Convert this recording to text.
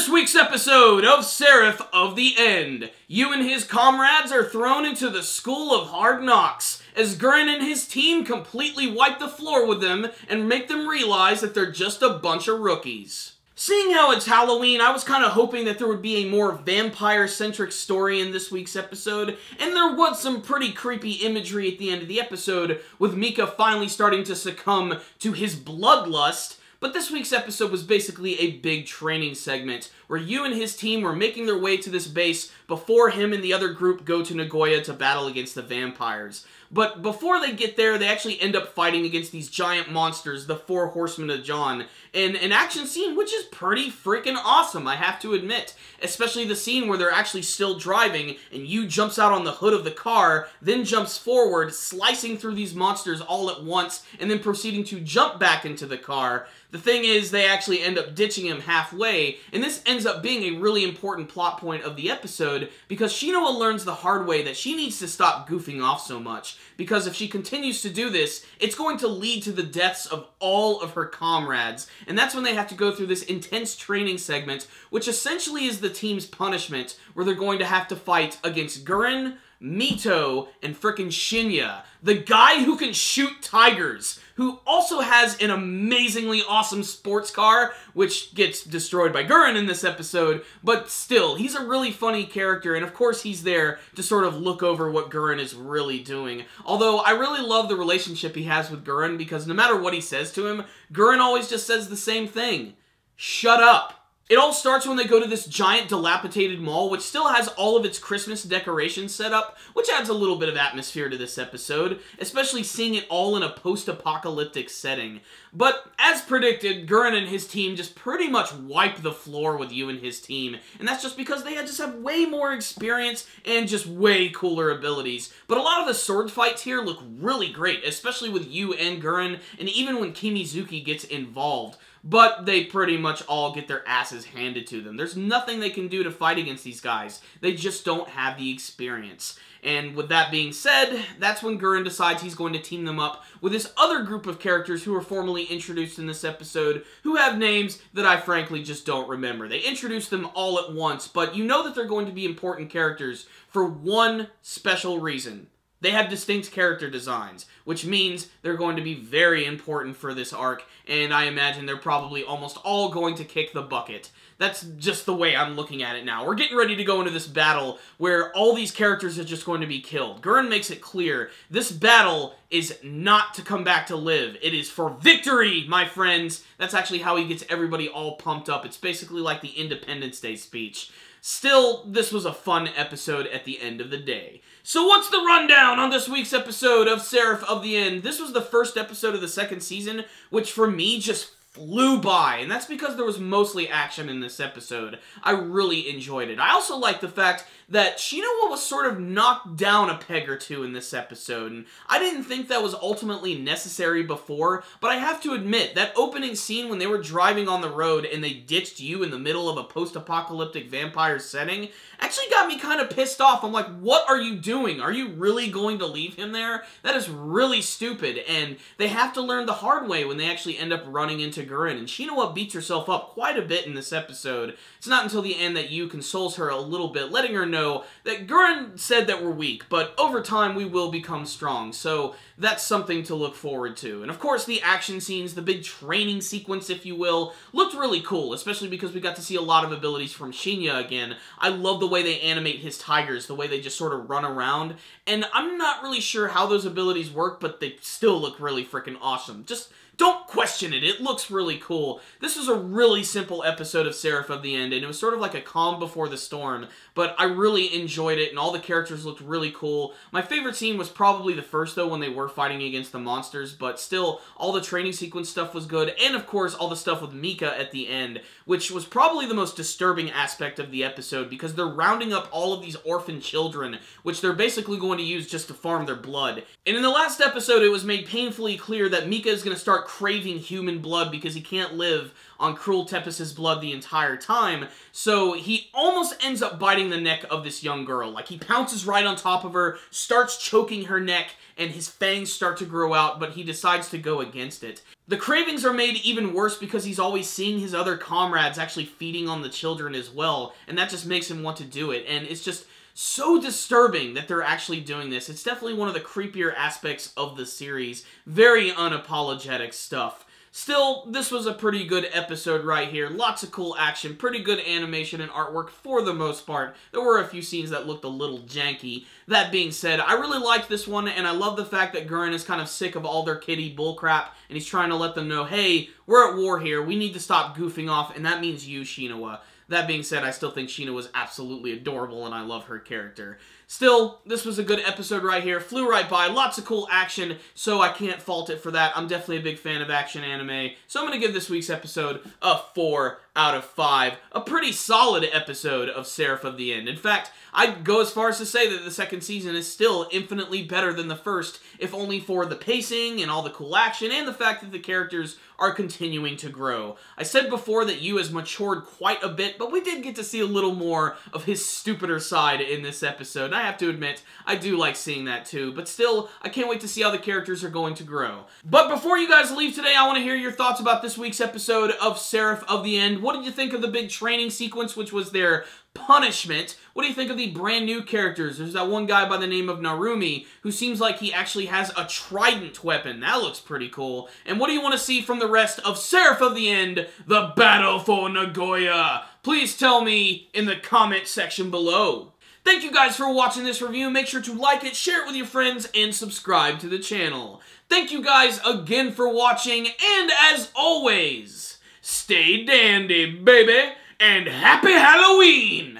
this week's episode of Seraph of the End, Yu and his comrades are thrown into the School of Hard Knocks, as Gurren and his team completely wipe the floor with them and make them realize that they're just a bunch of rookies. Seeing how it's Halloween, I was kind of hoping that there would be a more vampire-centric story in this week's episode, and there was some pretty creepy imagery at the end of the episode, with Mika finally starting to succumb to his bloodlust. But this week's episode was basically a big training segment, where Yu and his team were making their way to this base before him and the other group go to Nagoya to battle against the vampires. But before they get there, they actually end up fighting against these giant monsters, the Four Horsemen of John, in an action scene which is pretty freaking awesome, I have to admit. Especially the scene where they're actually still driving, and Yu jumps out on the hood of the car, then jumps forward, slicing through these monsters all at once, and then proceeding to jump back into the car. The thing is, they actually end up ditching him halfway, and this ends up being a really important plot point of the episode, because Shinoa learns the hard way that she needs to stop goofing off so much, because if she continues to do this, it's going to lead to the deaths of all of her comrades, and that's when they have to go through this intense training segment, which essentially is the team's punishment, where they're going to have to fight against Gurren, Mito, and frickin' Shinya, the guy who can shoot tigers, who also has an amazingly awesome sports car, which gets destroyed by Gurren in this episode, but still, he's a really funny character, and of course he's there to sort of look over what Gurren is really doing. Although, I really love the relationship he has with Gurren, because no matter what he says to him, Gurren always just says the same thing. Shut up. It all starts when they go to this giant dilapidated mall, which still has all of its Christmas decorations set up, which adds a little bit of atmosphere to this episode, especially seeing it all in a post-apocalyptic setting. But, as predicted, Gurren and his team just pretty much wipe the floor with Yu and his team, and that's just because they just have way more experience and just way cooler abilities. But a lot of the sword fights here look really great, especially with Yu and Gurren, and even when Kimizuki gets involved. But they pretty much all get their asses handed to them. There's nothing they can do to fight against these guys. They just don't have the experience. And with that being said, that's when Gurren decides he's going to team them up with this other group of characters who were formally introduced in this episode, who have names that I frankly just don't remember. They introduced them all at once, but you know that they're going to be important characters for one special reason. They have distinct character designs, which means they're going to be very important for this arc, and I imagine they're probably almost all going to kick the bucket. That's just the way I'm looking at it now. We're getting ready to go into this battle where all these characters are just going to be killed. Gurren makes it clear, this battle is not to come back to live. It is for victory, my friends. That's actually how he gets everybody all pumped up. It's basically like the Independence Day speech. Still, this was a fun episode at the end of the day. So what's the rundown on this week's episode of Seraph of the End? This was the first episode of the second season, which for me just flew by, and that's because there was mostly action in this episode. I really enjoyed it. I also like the fact that Shinoa was sort of knocked down a peg or two in this episode, and I didn't think that was ultimately necessary before, but I have to admit, that opening scene when they were driving on the road and they ditched Yu in the middle of a post-apocalyptic vampire setting actually got me kind of pissed off. I'm like, what are you doing? Are you really going to leave him there? That is really stupid, and they have to learn the hard way when they actually end up running into Gurren, and Shinoa beats herself up quite a bit in this episode. It's not until the end that Yu consoles her a little bit, letting her know that Gurren said that we're weak, but over time we will become strong, so that's something to look forward to. And of course, the action scenes, the big training sequence, if you will, looked really cool, especially because we got to see a lot of abilities from Shinya again. I love the way they animate his tigers, the way they just sort of run around, and I'm not really sure how those abilities work, but they still look really freaking awesome. Just don't question it, it looks really cool. This was a really simple episode of Seraph of the End, and it was sort of like a calm before the storm, but I really enjoyed it, and all the characters looked really cool. My favorite scene was probably the first, though, when they were fighting against the monsters, but still, all the training sequence stuff was good, and of course, all the stuff with Mika at the end, which was probably the most disturbing aspect of the episode, because they're rounding up all of these orphan children, which they're basically going to use just to farm their blood. And in the last episode, it was made painfully clear that Mika is going to start craving human blood because because he can't live on Cruel Tempest's blood the entire time, so he almost ends up biting the neck of this young girl. Like, he pounces right on top of her, starts choking her neck, and his fangs start to grow out, but he decides to go against it. The cravings are made even worse because he's always seeing his other comrades actually feeding on the children as well, and that just makes him want to do it, and it's just so disturbing that they're actually doing this. It's definitely one of the creepier aspects of the series. Very unapologetic stuff. Still, this was a pretty good episode right here. Lots of cool action, pretty good animation and artwork for the most part. There were a few scenes that looked a little janky. That being said, I really liked this one, and I love the fact that Gurren is kind of sick of all their kiddie bullcrap, and he's trying to let them know, hey, we're at war here, we need to stop goofing off, and that means you, Shinoa. That being said, I still think Sheena was absolutely adorable, and I love her character. Still, this was a good episode right here. Flew right by. Lots of cool action, so I can't fault it for that. I'm definitely a big fan of action anime. So I'm going to give this week's episode a 4 out of 5. A pretty solid episode of Seraph of the End. In fact, I'd go as far as to say that the second season is still infinitely better than the first, if only for the pacing and all the cool action and the fact that the characters are continuing to grow. I said before that Yu has matured quite a bit, but we did get to see a little more of his stupider side in this episode. And I have to admit, I do like seeing that too, but still, I can't wait to see how the characters are going to grow. But before you guys leave today, I want to hear your thoughts about this week's episode of Seraph of the End. What did you think of the big training sequence, which was their punishment? What do you think of the brand new characters? There's that one guy by the name of Narumi, who seems like he actually has a trident weapon. That looks pretty cool. And what do you want to see from the rest of Seraph of the End, the battle for Nagoya? Please tell me in the comment section below. Thank you guys for watching this review. Make sure to like it, share it with your friends, and subscribe to the channel. Thank you guys again for watching, and as always, stay dandy, baby, and happy Halloween!